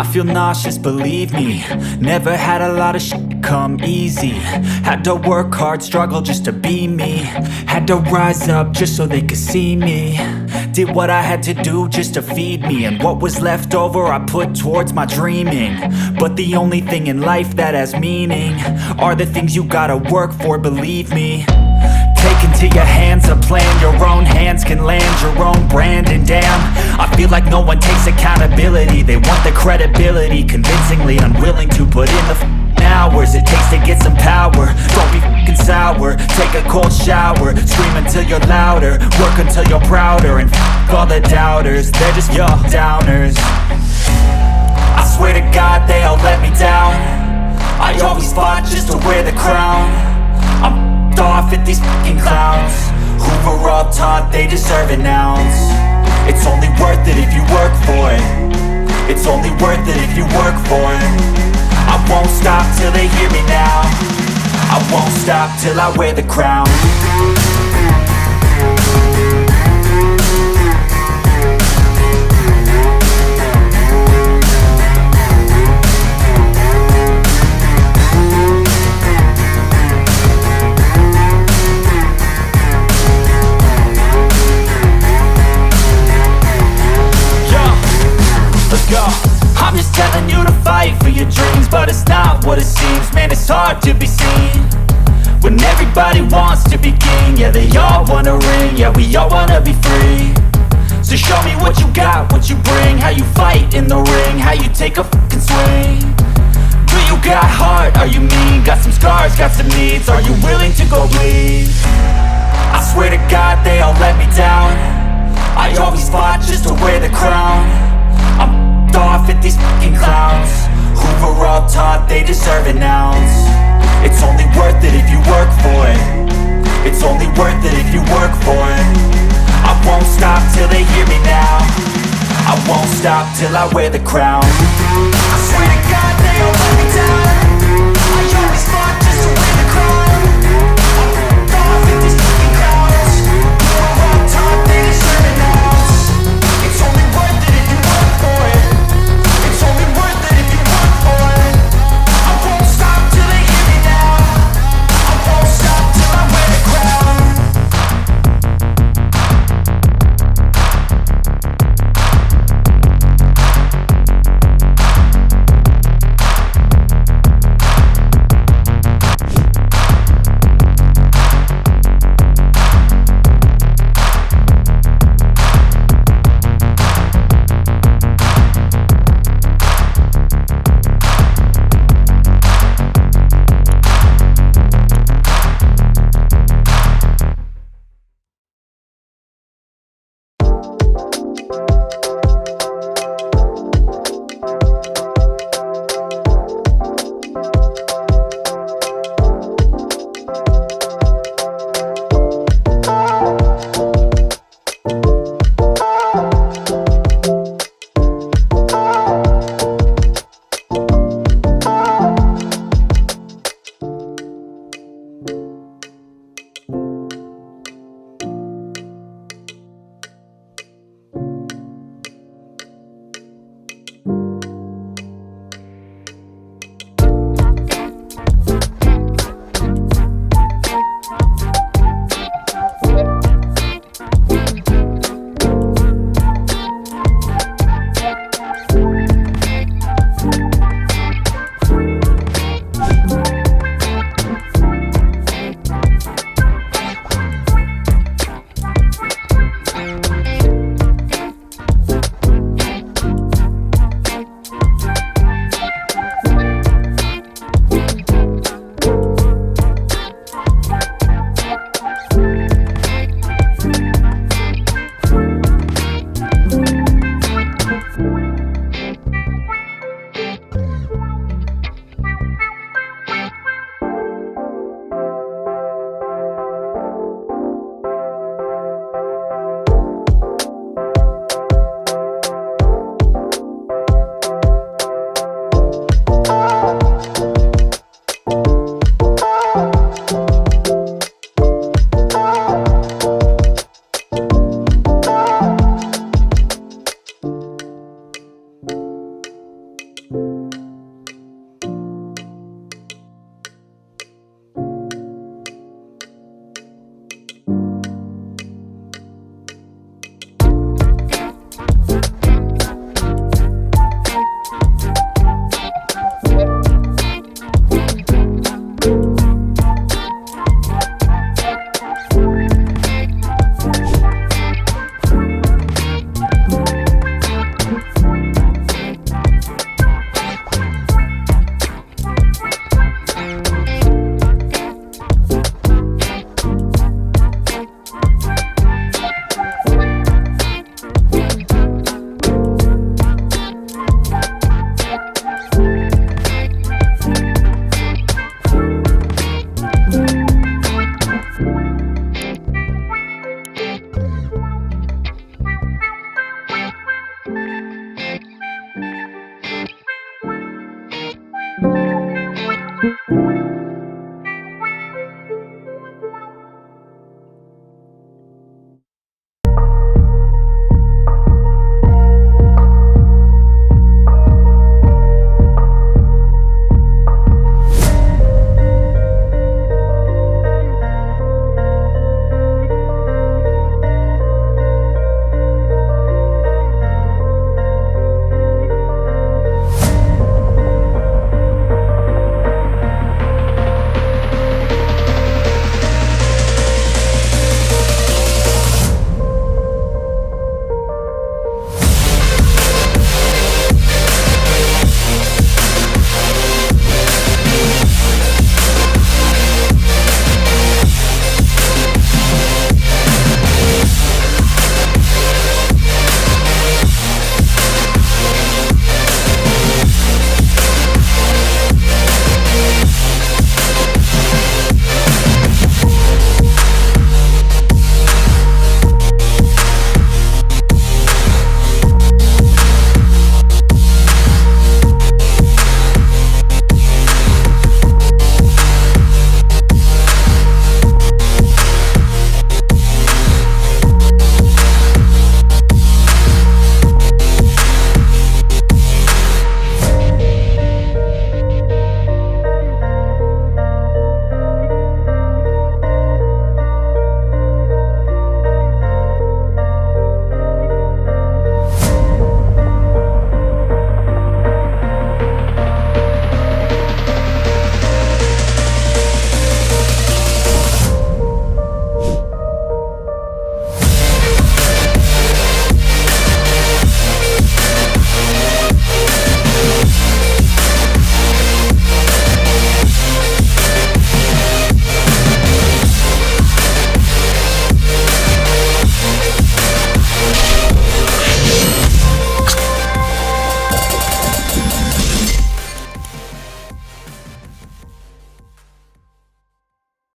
feel nauseous, believe me. Never had a lot of shit come easy. Had to work hard, struggle just to be me. Had to rise up just so they could see me. Did what I had to do just to feed me, and what was left over I put towards my dreaming. But the only thing in life that has meaning are the things you gotta work for, believe me. Take into your hands a plan, your own hands can land your own brand. And damn, I feel like no one takes accountability. They want the credibility, convincingly unwilling to put in the hours it takes to get some power. Don't be f***ing sour, take a cold shower. Scream until you're louder, work until you're prouder. And f*** all the doubters, they're just your downers. I swear to God they all let me down. I always fought just to wear the crown. I'm off at these fucking clowns who were all taught they deserve an ounce. It's only worth it if you work for it. It's only worth it if you work for it. I won't stop till they hear me now. I won't stop till I wear the crown. I'm just telling you to fight for your dreams, but it's not what it seems. Man, it's hard to be seen when everybody wants to be king. Yeah, they all wanna ring, yeah, we all wanna be free. So show me what you got, what you bring, how you fight in the ring, how you take a fucking swing. Do you got heart, are you mean? Got some scars, got some needs, are you willing to go bleed? I swear to God they all let me down. I always fought just to wear the crown. I'm off at these fucking clowns who were all taught they deserve an ounce. It's only worth it if you work for it. It's only worth it if you work for it. I won't stop till they hear me now. I won't stop till I wear the crown. I swear to God